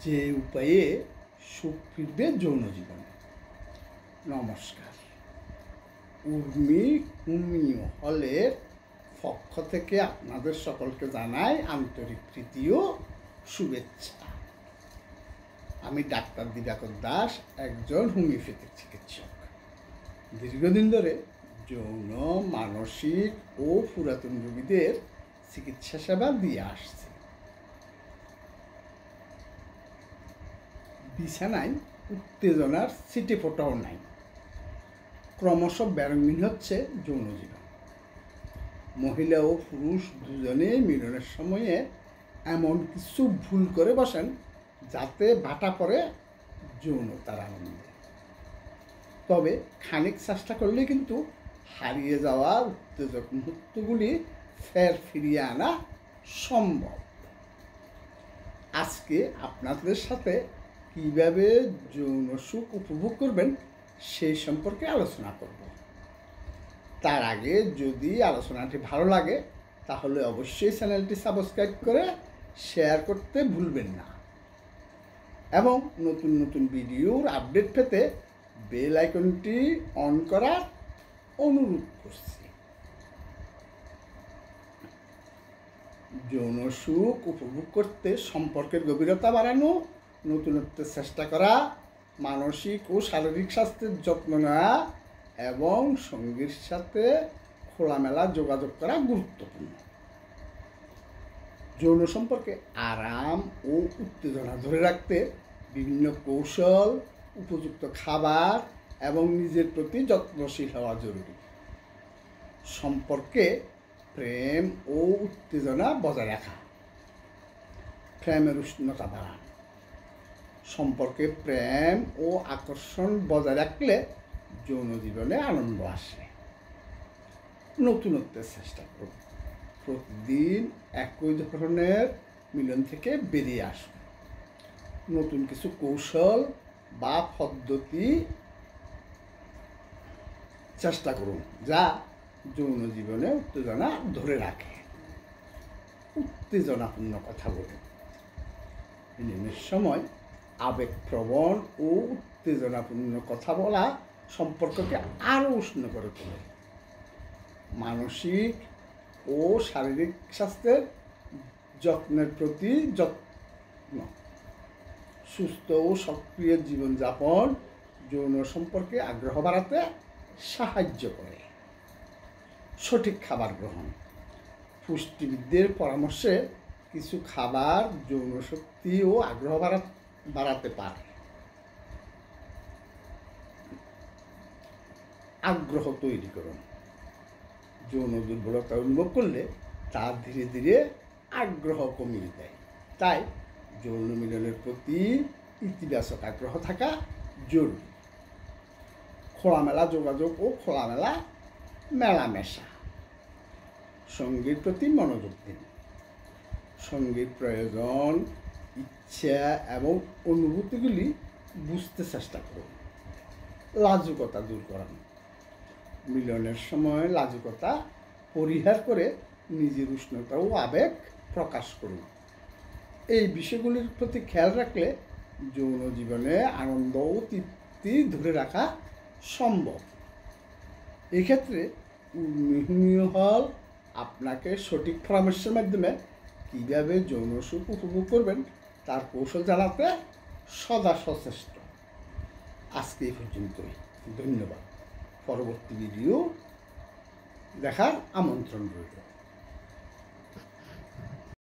যে উপায়ে সুখ ফিরবে যৌন জীবনে। নমস্কার, উর্মি হোমিও হলের পক্ষ থেকে আপনাদের সকলকে জানাই আন্তরিক প্রীতি ও শুভেচ্ছা। আমি ডাক্তার দিবাকর দাস, একজন হোমিওপ্যাথিক চিকিৎসক। দীর্ঘদিন ধরে যৌন, মানসিক ও পুরাতন রোগীদের চিকিৎসা সেবা দিয়ে আসছে। বিছানায় উত্তেজনার ছিটে ফোটাও নাই। ক্রমশ ব্যারঙ্গিন হচ্ছে যৌন জীবন। মহিলা ও পুরুষ দুজনে মিলনের সময়ে এমন কিছু ভুল করে বসেন যাতে ভাটা পড়ে যৌনতার আনন্দে। তবে খানিক চেষ্টা করলে কিন্তু হারিয়ে যাওয়া উত্তেজক মুহূর্তগুলি ফের ফিরিয়ে আনা সম্ভব। আজকে আপনাদের সাথে কীভাবে যৌন সুখ উপভোগ করবেন সেই সম্পর্কে আলোচনা করব। তার আগে যদি আলোচনাটি ভালো লাগে তাহলে অবশ্যই চ্যানেলটি সাবস্ক্রাইব করে শেয়ার করতে ভুলবেন না এবং নতুন নতুন ভিডিওর আপডেট পেতে বেল আইকনটি অন করার অনুরোধ করছি। যৌন সুখ উপভোগ করতে সম্পর্কের গভীরতা বাড়ানো, নতুনত্বের চেষ্টা করা, মানসিক ও শারীরিক স্বাস্থ্যের যত্ন নেওয়া এবং সঙ্গীর সাথে খোলামেলা যোগাযোগ করা গুরুত্বপূর্ণ। যৌন সম্পর্কে আরাম ও উত্তেজনা ধরে রাখতে বিভিন্ন কৌশল, উপযুক্ত খাবার এবং নিজের প্রতি যত্নশীল হওয়া জরুরি। সম্পর্কে প্রেম ও উত্তেজনা বজায় রাখা, প্রেমের উষ্ণতা বাড়ান। সম্পর্কে প্রেম ও আকর্ষণ বজায় রাখলে যৌন জীবনে আনন্দ আসে। নতুনত্বের চেষ্টা করুন। প্রতিদিন একই ধরনের মিলন থেকে বেরিয়ে আসুন। নতুন কিছু কৌশল বা পদ্ধতি চেষ্টা করুন যা যৌন জীবনে উত্তেজনা ধরে রাখে। উত্তেজনাপূর্ণ কথা বলুন। মিলনের সময় আবেগপ্রবণ ও উত্তেজনাপূর্ণ কথা বলা সম্পর্ককে আরও উষ্ণ করে তোলে। মানসিক ও শারীরিক স্বাস্থ্যের যত্নের প্রতি যত্ন, সুস্থ ও সক্রিয় জীবনযাপন যৌন সম্পর্কে আগ্রহ বাড়াতে সাহায্য করে। সঠিক খাবার গ্রহণ। পুষ্টিবিদদের পরামর্শে কিছু খাবার যৌন শক্তি ও আগ্রহ বাড়াতে পারে। আগ্রহ তৈরি করুন। যৌন দুর্বলতা অনুভব করলে তা ধীরে ধীরে আগ্রহ কমিয়ে দেয়। তাই যৌন মিলনের প্রতি ইতিবাচক আগ্রহ থাকা জরুরি। খোলামেলা যোগাযোগ ও খোলামেলা মেলামেশা। সঙ্গীর প্রতি মনোযোগ দিন। সঙ্গীর প্রয়োজন, ইচ্ছা এবং অনুভূতিগুলি বুঝতে চেষ্টা করুন। লাজুকতা দূর করান। মিলনের সময় লাজুকতা পরিহার করে নিজের উষ্ণতা ও আবেগ প্রকাশ করুন। এই বিষয়গুলির প্রতি খেয়াল রাখলে যৌন জীবনে আনন্দ ও তৃপ্তি ধরে রাখা সম্ভব। এক্ষেত্রে হোমিও হল আপনাকে সঠিক পরামর্শের মাধ্যমে কীভাবে যৌন সুখ উপভোগ করবেন তার কৌশল জানাতে সদা সচেষ্ট। আজকে এই পর্যন্তই। ধন্যবাদ। পরবর্তী ভিডিও দেখার আমন্ত্রণ রইল।